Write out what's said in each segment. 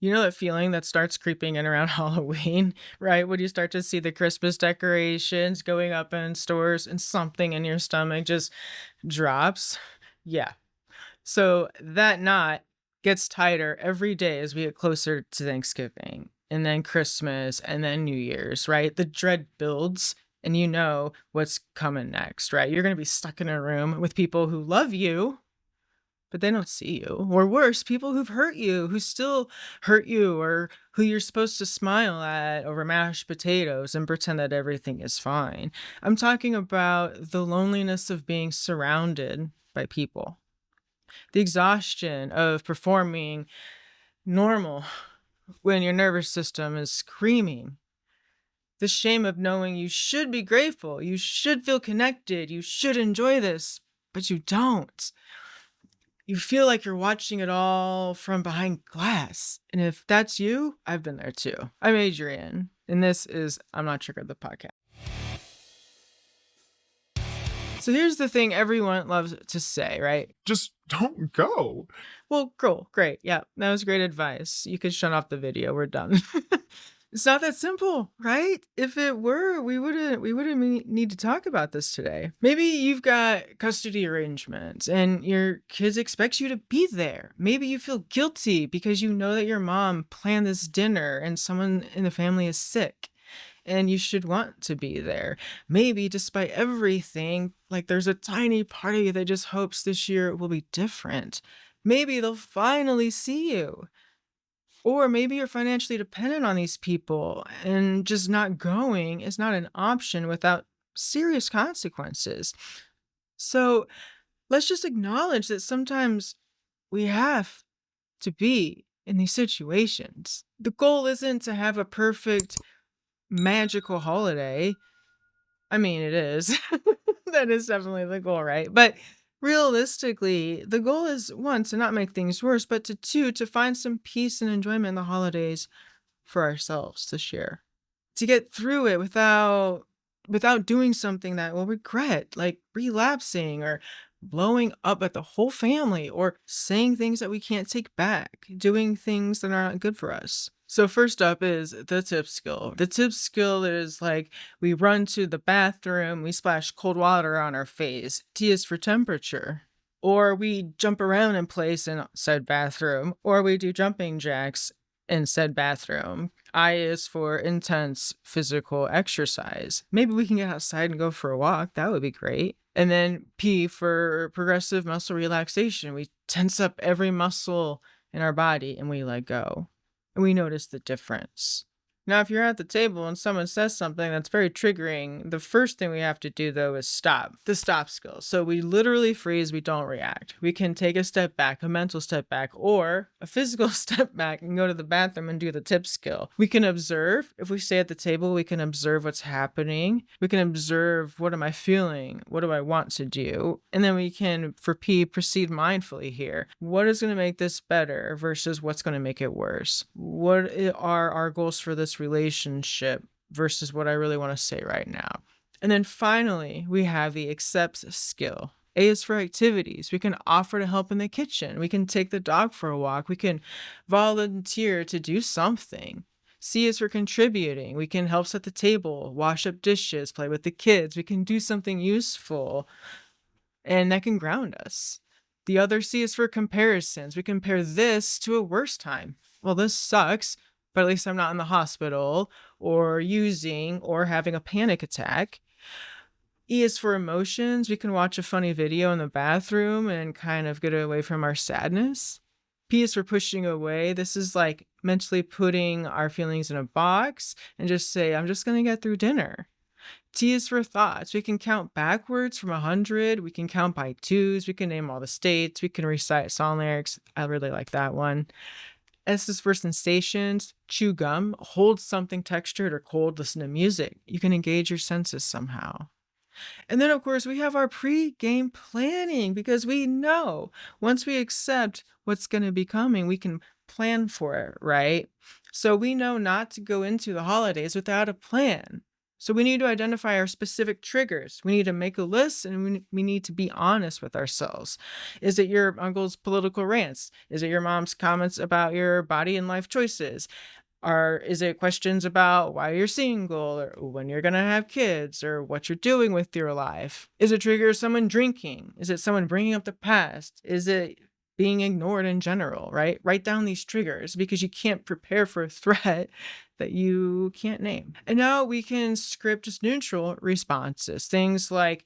You know that feeling that starts creeping in around Halloween, right? When you start to see the Christmas decorations going up in stores and something in your stomach just drops? Yeah. So that knot gets tighter every day as we get closer to Thanksgiving and then Christmas and then New Year's, right? The dread builds and you know what's coming next, right? You're going to be stuck in a room with people who love you but they don't see you. Or worse, people who've hurt you, who still hurt you, or who you're supposed to smile at over mashed potatoes and pretend that everything is fine. I'm talking about the loneliness of being surrounded by people, the exhaustion of performing normal when your nervous system is screaming. The shame of knowing you should be grateful, you should feel connected, you should enjoy this, but you don't. You feel like you're watching it all from behind glass. And if that's you, I've been there too. I'm Adrian, and this is I'm Not Triggered, the podcast. So here's the thing everyone loves to say, right? Just don't go. Well, cool, great. Yeah, that was great advice. You could shut off the video. We're done. It's not that simple, right? If it were, we wouldn't need to talk about this today. Maybe you've got custody arrangements and your kids expect you to be there. Maybe you feel guilty because you know that your mom planned this dinner and someone in the family is sick and you should want to be there. Maybe despite everything, like there's a tiny part of you that just hopes this year will be different. Maybe they'll finally see you. Or maybe you're financially dependent on these people and just not going is not an option without serious consequences. So let's just acknowledge that sometimes we have to be in these situations. The goal isn't to have a perfect, magical holiday. I mean, it is. That is definitely the goal, right? But realistically, the goal is one, to not make things worse, but to two, to find some peace and enjoyment in the holidays for ourselves this year. To get through it without doing something that we'll regret, like relapsing or blowing up at the whole family or saying things that we can't take back, doing things that are not good for us. So first up is the tip skill. The tip skill is like we run to the bathroom, we splash cold water on our face. T is for temperature. Or we jump around in place in said bathroom, or we do jumping jacks in said bathroom. I is for intense physical exercise. Maybe we can get outside and go for a walk. That would be great. And then P for progressive muscle relaxation. We tense up every muscle in our body and we let go. And we notice the difference. Now, if you're at the table and someone says something that's very triggering, the first thing we have to do, though, is stop. The stop skill. So we literally freeze, we don't react. We can take a step back, a mental step back, or a physical step back and go to the bathroom and do the tip skill. We can observe. If we stay at the table, we can observe what's happening. We can observe, what am I feeling? What do I want to do? And then we can, for P, proceed mindfully here. What is going to make this better versus what's going to make it worse? What are our goals for this relationship versus what I really want to say right now? And then finally, we have the accepts skill. A is for activities. We can offer to help in the kitchen. We can take the dog for a walk. We can volunteer to do something. C is for contributing. We can help set the table, wash up dishes, play with the kids. We can do something useful, and that can ground us. The other C is for comparisons. We compare this to a worse time. Well, this sucks, but at least I'm not in the hospital or using or having a panic attack. E is for emotions. We can watch a funny video in the bathroom and kind of get away from our sadness. P is for pushing away. This is like mentally putting our feelings in a box and just say, I'm just going to get through dinner. T is for thoughts. We can count backwards from 100. We can count by twos. We can name all the states. We can recite song lyrics. I really like that one. S is for sensations. Chew gum, hold something textured or cold, listen to music. You can engage your senses somehow. And then, of course, we have our pre-game planning because we know once we accept what's going to be coming, we can plan for it, right? So we know not to go into the holidays without a plan. So we need to identify our specific triggers. We need to make a list and we need to be honest with ourselves. Is it your uncle's political rants? Is it your mom's comments about your body and life choices? Or is it questions about why you're single or when you're going to have kids or what you're doing with your life? Is it trigger someone drinking? Is it someone bringing up the past? Is it being ignored in general, right? Write down these triggers because you can't prepare for a threat that you can't name. And now we can script just neutral responses. Things like,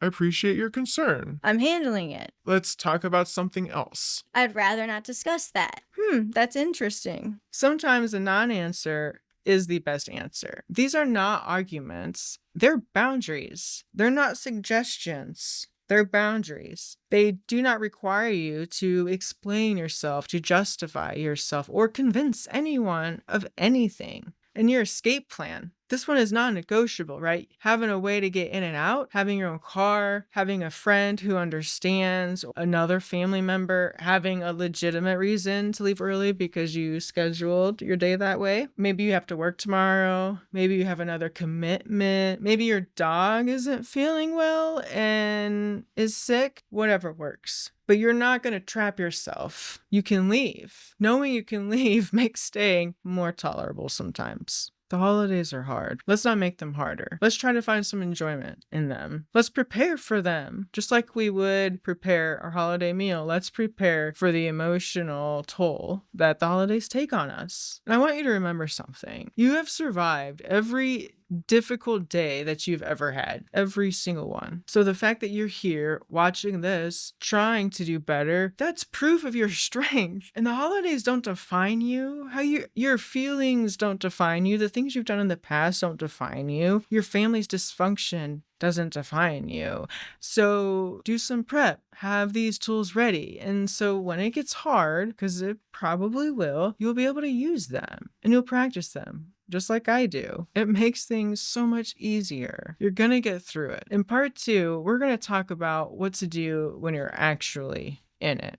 I appreciate your concern. I'm handling it. Let's talk about something else. I'd rather not discuss that. That's interesting. sometimes a non answer is the best answer. These are not arguments, they're boundaries. They're not suggestions. They're boundaries. They do not require you to explain yourself, to justify yourself, or convince anyone of anything. And your escape plan, this one is non-negotiable, right? Having a way to get in and out, having your own car, having a friend who understands, another family member, having a legitimate reason to leave early because you scheduled your day that way. Maybe you have to work tomorrow. Maybe you have another commitment. Maybe your dog isn't feeling well and is sick. Whatever works. But you're not going to trap yourself. You can leave. Knowing you can leave makes staying more tolerable sometimes. The holidays are hard. Let's not make them harder. Let's try to find some enjoyment in them. Let's prepare for them. Just like we would prepare our holiday meal, let's prepare for the emotional toll that the holidays take on us. And I want you to remember something. You have survived every difficult day that you've ever had, every single one. So the fact that you're here watching this, trying to do better, that's proof of your strength. And the holidays don't define you. Your feelings don't define you. The things you've done in the past don't define you. Your family's dysfunction doesn't define you. So do some prep, have these tools ready. And so when it gets hard, because it probably will, you'll be able to use them and you'll practice them. Just like I do. It makes things so much easier. You're gonna get through it. In part 2, we're gonna talk about what to do when you're actually in it.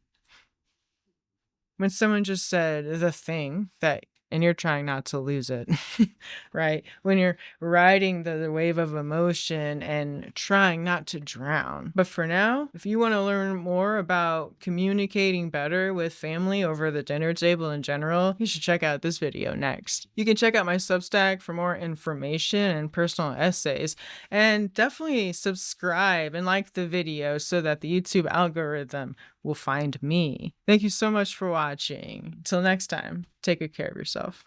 When someone just said the thing that and you're trying not to lose it, right? When you're riding the wave of emotion and trying not to drown. But for now, if you want to learn more about communicating better with family over the dinner table in general, you should check out this video next. You can check out my Substack for more information and personal essays, and definitely subscribe and like the video so that the YouTube algorithm will find me. Thank you so much for watching. Till next time, take good care of yourself.